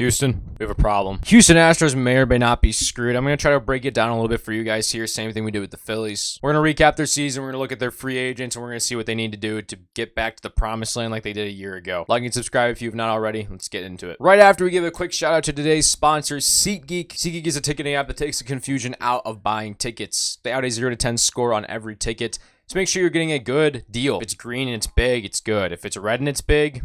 Houston, we have a problem. Houston Astros may or may not be screwed. I'm going to try to break it down a little bit for you guys here. Same thing we did with the Phillies. We're going to recap their season. We're going to look at their free agents, and we're going to see what they need to do to get back to the promised land like they did a year ago. Like and subscribe if you've not already. Let's get into it. Right after we give a quick shout out to today's sponsor, SeatGeek. SeatGeek is a ticketing app that takes the confusion out of buying tickets. They out a 0 to 10 score on every ticket. So make sure you're getting a good deal. If it's green and it's big, it's good. If it's red and it's big,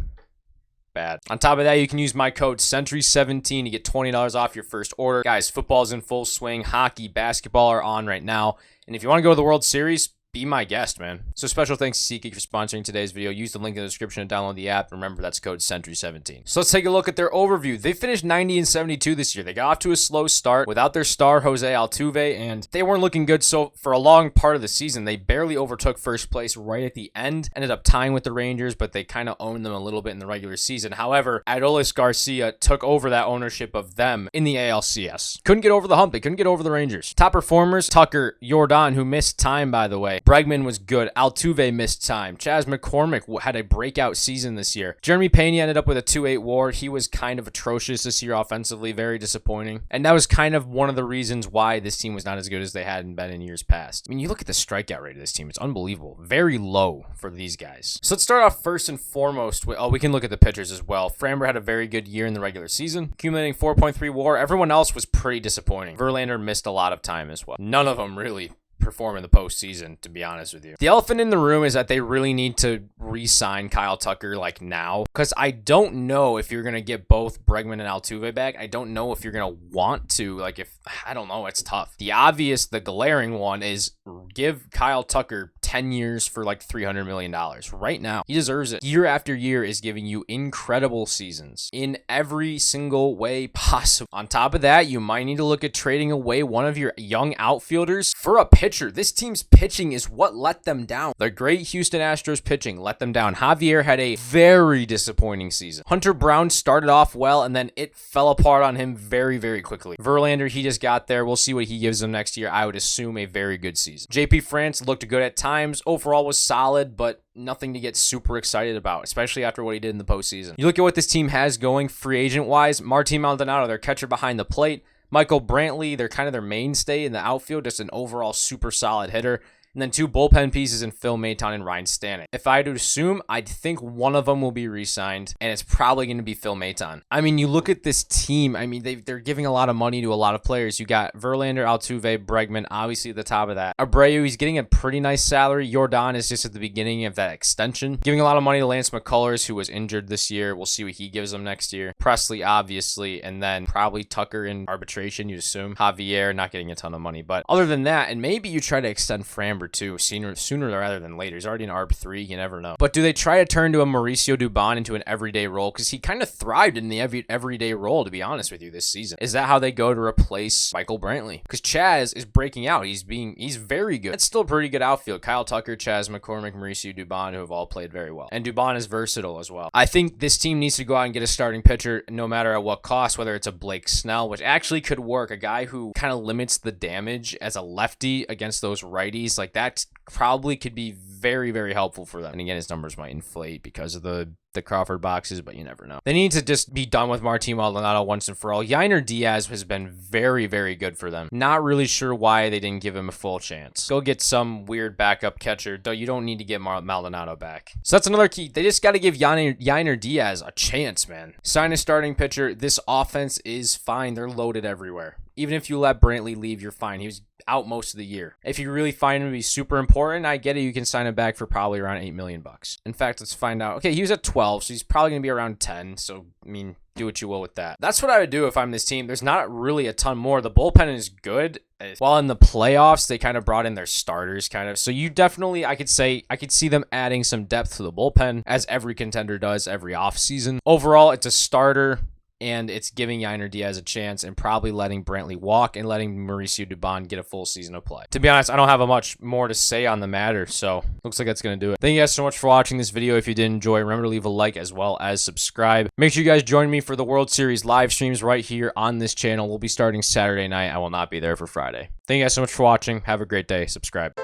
bad. On top of that, you can use my code Sentry17 to get $20 off your first order. Guys, football's in full swing. Hockey, basketball are on right now. And if you want to go to the World Series, be my guest, man. So special thanks to SeatGeek for sponsoring today's video. Use the link in the description to download the app. Remember, that's code Sentry17. So let's take a look at their overview. They finished 90 and 72 this year. They got off to a slow start without their star, Jose Altuve, and they weren't looking good. So for a long part of the season, they barely overtook first place right at the end. Ended up tying with the Rangers, but they kind of owned them a little bit in the regular season. However, Adolis Garcia took over that ownership of them in the ALCS. Couldn't get over the hump. They couldn't get over the Rangers. Top performers, Tucker, Jordan, who missed time, by the way. Bregman was good. Altuve missed time. Chas McCormick had a breakout season this year. Jeremy Pena ended up with a 2.8 WAR. He was kind of atrocious this year offensively, very disappointing. And that was kind of one of the reasons why this team was not as good as they hadn't been in years past. I mean, you look at the strikeout rate of this team, it's unbelievable. Very low for these guys. So let's start off first and foremost with, we can look at the pitchers as well. Framber had a very good year in the regular season, accumulating 4.3 WAR. Everyone else was pretty disappointing. Verlander missed a lot of time as well. None of them really perform in the postseason, to be honest with you. The elephant in the room is that they really need to re-sign Kyle Tucker like now, because I don't know if you're going to get both Bregman and Altuve back. I don't know if you're going to want to, like, if, I don't know, it's tough. The glaring one is give Kyle Tucker 10 years for like $300 million right now. He deserves it. Year after year is giving you incredible seasons in every single way possible. On top of that, you might need to look at trading away one of your young outfielders for a pitcher. This team's pitching is what let them down. The great Houston Astros pitching let them down. Javier had a very disappointing season. Hunter Brown started off well, and then it fell apart on him very, very quickly. Verlander, he just got there. We'll see what he gives them next year. I would assume a very good season. JP France looked good at times. Overall was solid, but nothing to get super excited about, especially after what he did in the postseason. You look at what this team has going free agent-wise. Martin Maldonado, their catcher behind the plate. Michael Brantley, they're kind of their mainstay in the outfield, just an overall super solid hitter. And then two bullpen pieces in Phil Maton and Ryan Stanek. If I had to assume, I'd think one of them will be re-signed, and it's probably going to be Phil Maton. I mean, you look at this team, I mean, they're giving a lot of money to a lot of players. You got Verlander, Altuve, Bregman, obviously at the top of that. Abreu, he's getting a pretty nice salary. Jordan is just at the beginning of that extension. Giving a lot of money to Lance McCullers, who was injured this year. We'll see what he gives them next year. Presley, obviously, and then probably Tucker in arbitration, you'd assume. Javier, not getting a ton of money. But other than that, and maybe you try to extend Framber too, sooner rather than later. He's already in ARB3, you never know. But do they try to turn to a Mauricio Dubon into an everyday role? Because he kind of thrived in the everyday role, to be honest with you, this season. Is that how they go to replace Michael Brantley? Because Chas is breaking out. He's very good. It's still a pretty good outfield. Kyle Tucker, Chas McCormick, Mauricio Dubon, who have all played very well. And Dubon is versatile as well. I think this team needs to go out and get a starting pitcher no matter at what cost, whether it's a Blake Snell, which actually could work, a guy who kind of limits the damage as a lefty against those righties. Like, that probably could be very, very helpful for them. And again, his numbers might inflate because of the Crawford boxes, but you never know. They need to just be done with Martin Maldonado once and for all. Yainer Diaz has been very, very good for them. Not really sure why they didn't give him a full chance. Go get some weird backup catcher. You don't need to get Maldonado back. So that's another key. They just got to give Yainer Diaz a chance, man. Sign a starting pitcher. This offense is fine. They're loaded everywhere. Even if you let Brantley leave, you're fine. He was out most of the year. If you really find him to be super important, I get it. You can sign him back for probably around $8 million. In fact, let's find out. Okay, he was at 12, so he's probably going to be around 10. So, I mean, do what you will with that. That's what I would do if I'm this team. There's not really a ton more. The bullpen is good. While in the playoffs, they kind of brought in their starters, kind of. So you definitely, I could see them adding some depth to the bullpen, as every contender does every offseason. Overall, it's a starter, and it's giving Yainer Diaz a chance and probably letting Brantley walk and letting Mauricio Dubon get a full season of play. To be honest, I don't have much more to say on the matter, so looks like that's going to do it. Thank you guys so much for watching this video. If you did enjoy, remember to leave a like as well as subscribe. Make sure you guys join me for the World Series live streams right here on this channel. We'll be starting Saturday night. I will not be there for Friday. Thank you guys so much for watching. Have a great day. Subscribe.